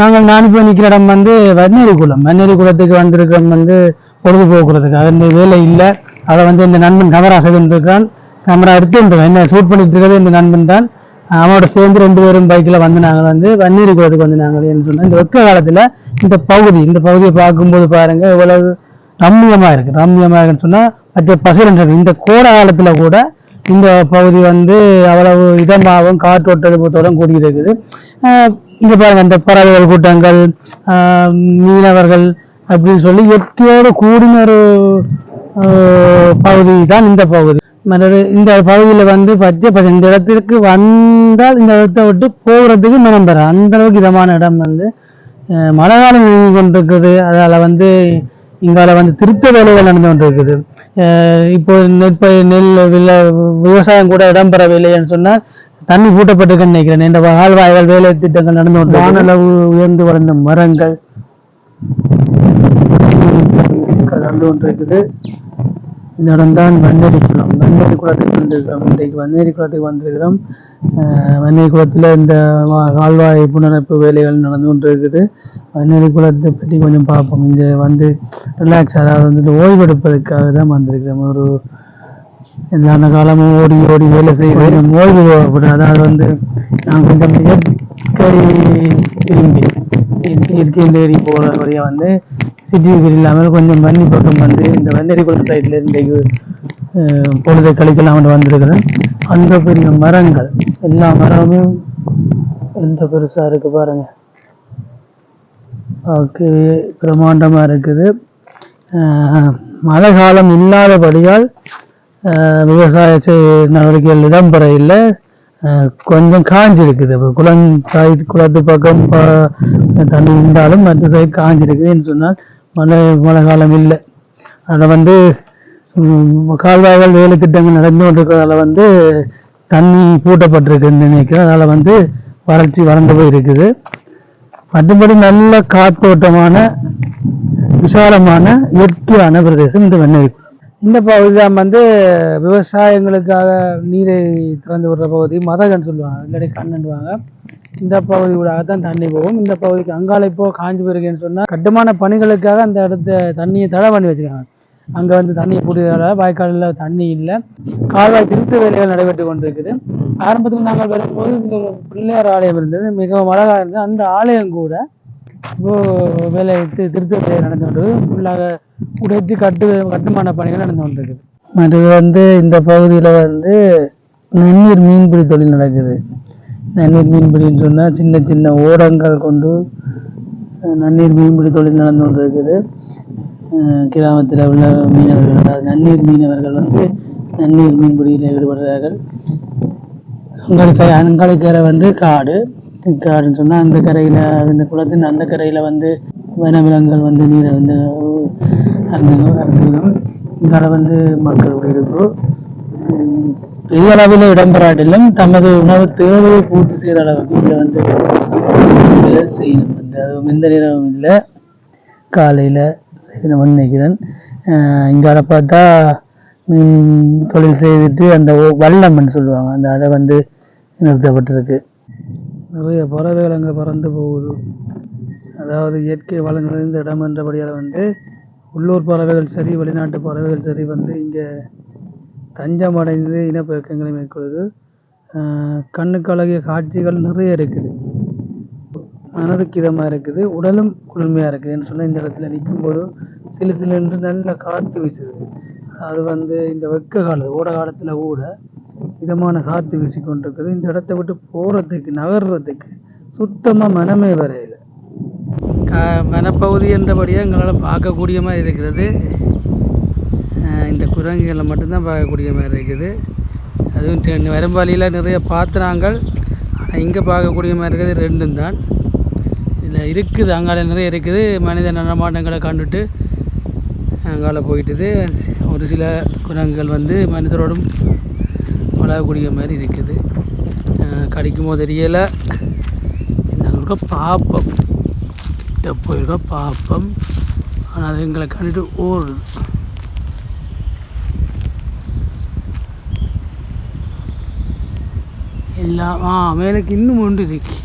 நாங்கள் 4 பேர் நிற்கிற இடம் வந்து வன்னேரி குளத்துக்கு வந்திருக்கோம் வந்து பொழுதுபோக்குறதுக்காக. இந்த வேலை இல்லை, அதை வந்து இந்த நண்பன் கமராசன் இருக்கான், கேமரா எடுத்து என்ன ஷூட் பண்ணிட்டு இருக்கிறது இந்த நண்பன் தான். அவனோட சேர்ந்து 2 பேரும் பைக்கில் வந்து நாங்கள் வந்து வன்னேரி குளத்துக்கு வந்து நாங்கள் என்ன சொன்னால் இந்த வெக்க காலத்தில் இந்த பகுதியை பார்க்கும்போது பாருங்க எவ்வளவு ரம்மியமாக இருக்குன்னு சொன்னால் மற்ற பசுரன் இந்த கோடை காலத்தில் கூட இந்த பகுதி வந்து அவ்வளவு இதமாகவும் காற்றோட்டத்தோடும் கூடி இருக்குது. இங்கே பாருங்க இந்த பறவைகள் கூட்டங்கள், மீனவர்கள் அப்படின்னு சொல்லி இயற்கையோடு கூடின ஒரு பகுதி தான் இந்த பகுதி. மற்றது இந்த பகுதியில் வந்து இந்த இடத்திற்கு வந்தால் இந்த இடத்தை விட்டு போகிறதுக்கு மனம் பெற அந்த அளவுக்கு இதமான இடம் வந்து மழை காலம் நீங்கி கொண்டிருக்குது. அதால் வந்து இங்கால வந்து திருத்த வேலைகள் நடந்து கொண்டிருக்குது. இப்போ நெல் விவசாயம் கூட இடம்பெறவில்லைன்னு சொன்னால் தண்ணி பூட்டப்பட்டிருக்குன்னு நினைக்கிறேன். இந்த கால்வாய்கள் வேலை திட்டங்கள் நடந்து கொண்டு வானளவு உயர்ந்து வளர்ந்த மரங்கள் நடந்து கொண்டிருக்குது. இந்த இடம் தான் வன்னேரி குளத்துக்கு வந்திருக்கிறோம். இன்றைக்கு வன்னேரி குளத்துக்கு வந்திருக்கிறோம். வன்னேரி குளத்தில் இந்த கால்வாய் புனரமைப்பு வேலைகள் நடந்து கொண்டிருக்குது. வன்னேரி குளத்தை பற்றி கொஞ்சம் பார்ப்போம். இங்கே வந்து ரிலாக்ஸ், அதாவது வந்துட்டு ஓய்வெடுப்பதற்காக தான் வந்திருக்கிறோம். ஒரு எல்லா காலமும் ஓடி ஓடி வேலை செய்து ஓய்வு தேவைப்படும். அதாவது வந்து நான் கொஞ்சம் இயற்கை தேடி போகிற வழியாக வந்து சிட்டிக்கு இல்லாமல் கொஞ்சம் வன்னி பக்கம் வந்து இந்த வன்னேரி குளம் சைடில் இன்றைக்கு பொழுதை கழிக்கலாம் வந்திருக்கிறேன். அந்த பெரிய மரங்கள், எல்லா மரமும் எந்த பெருசாக இருக்கு பாருங்க, ஓகே, பிரம்மாண்டமாக இருக்குது. மழை காலம் இல்லாதபடியால் விவசாய நடவடிக்கைகள் இடம்பெற இல்லை, கொஞ்சம் காஞ்சிருக்குது. இப்போ குளத்து பக்கம் தண்ணி இருந்தாலும் மற்ற சைடு காஞ்சிருக்குதுன்னு சொன்னால் மழை காலம் இல்லை. அதில் வந்து கால்வாய்கள் வேலை திட்டங்கள் நடந்து கொண்டிருக்கிறதால வந்து தண்ணி பூட்டப்பட்டிருக்குன்னு நினைக்கிறேன். அதனால் வந்து வறண்டு போய் இருக்குது. மற்றபடி நல்ல காத்தோட்டமான விசாலமான இயற்கையான பிரதேசம் இந்த வன்னேரி. இந்த பகுதி தான் வந்து விவசாயங்களுக்காக நீரை திறந்து விடுற பகுதி, மதகன்னு சொல்லுவாங்க, இல்லாட்டி கண்ணுவாங்க. இந்த பகுதி ஊடாகத்தான் தண்ணி போகும். இந்த பகுதிக்கு அங்கால இப்போ காஞ்சி போயிருக்கேன்னு சொன்னால் கட்டுமான பணிகளுக்காக அந்த இடத்த தண்ணியை தடை பண்ணி வச்சுருக்காங்க. அங்கே வந்து தண்ணியை கூட்டியதால வாய்க்காலில் தண்ணி இல்லை. கால்வாய் திருத்த வேலைகள் நடைபெற்று கொண்டிருக்குது. ஆரம்பத்தில் நாங்கள் வரும்போது இந்த பிள்ளையார் ஆலயம் இருந்தது, மிகவும் அழகாக இருந்தது. அந்த ஆலயம் கூட இப்போ வேலை திருத்த வேலை நடந்து கொண்டிருக்கு. ஃபுல்லாக உடைத்து கட்டுமான பணிகள் நடந்து கொண்டிருக்குது. மற்றது வந்து இந்த பகுதியில் வந்து நன்னீர் மீன்பிடி தொழில் நடக்குது. நன்னீர் மீன்பிடின்னு சொன்னால் சின்ன சின்ன ஓடங்கள் கொண்டு நன்னீர் மீன்பிடி தொழில் நடந்து கொண்டு இருக்குது. கிராமத்தில் உள்ள மீனவர்கள், அதாவது நன்னீர் மீனவர்கள் வந்து நன்னீர் மீன்பிடியில் ஈடுபடுறார்கள். அங்காளிக்கரை வந்து காடுன்னு சொன்னால் அந்த கரையில், இந்த குளத்தின் அந்த கரையில் வந்து வனவிலங்குகள் வந்து நீரை வந்து அருந்துகிறோம். இங்கால வந்து மக்கள் குடியிருப்பு பெரிய அளவில் இடம்பெறாட்டிலும் தமது உணவு தேவையை பூர்த்தி செய்கிற அளவுக்கு இதில் வந்து செய்யணும். அதுவும் எந்த நேரமும் இல்லை, காலையில் செய்யணும்னு நினைக்கிறேன். இங்கால பார்த்தா தொழில் செய்துட்டு அந்த வல்லம்னு சொல்லுவாங்க, அந்த அதை வந்து நிறுத்தப்பட்டிருக்கு. நிறைய பறவைகள் அங்கே பறந்து போகுது. அதாவது இயற்கை வளம் நிறைந்த இடம் என்றபடியால் வந்து உள்ளூர் பறவைகள் சரி, வெளிநாட்டு பறவைகள் சரி வந்து இங்கே தஞ்சம் அடைந்து இனப்பெருக்கங்களை மேற்கொள்ளுது. கண்ணுக்கு அழகிய காட்சிகள் நிறைய இருக்குது, மனதுக்கு இதமாக இருக்குது, உடலும் குளுமையாக இருக்குதுன்னு சொன்னால் இந்த இடத்துல நிற்கும்போது சிலு நல்ல காற்று வீசுது. அது வந்து இந்த ஓட காலத்தில் கூட இதமான காற்று வீசி கொண்டிருக்குது. இந்த இடத்த விட்டு போகிறதுக்கு, நகர்றதுக்கு சுத்தமாக மனமே வரையில. வனப்பகுதி என்றபடியாக எங்களால் பார்க்கக்கூடிய மாதிரி இருக்கிறது. இந்த குரங்குகளை மட்டும்தான் பார்க்கக்கூடிய மாதிரி இருக்குது. அதுவும் வரும்பாலியில் நிறைய பாத்திரங்கள், ஆனால் இங்கே பார்க்கக்கூடிய மாதிரி இருக்கிறது 2 தான். இதில் இருக்குது, அங்கால நிறைய இருக்குது. மனித நடமாட்டங்களை கண்டுட்டு அங்கால போயிட்டுது. ஒரு சில குரங்குகள் வந்து மனிதரோடும் பழகக்கூடிய மாதிரி இருக்குது. கடிக்கும் போது தெரியலை. நாங்கள் பார்ப்போம், கிட்ட போயிருக்க பார்ப்போம். ஆனால் அது எங்களை கண்டுட்டு ஓடுது. எல்லாம் மேலுக்கு இன்னும் ஒன்று இருக்கு.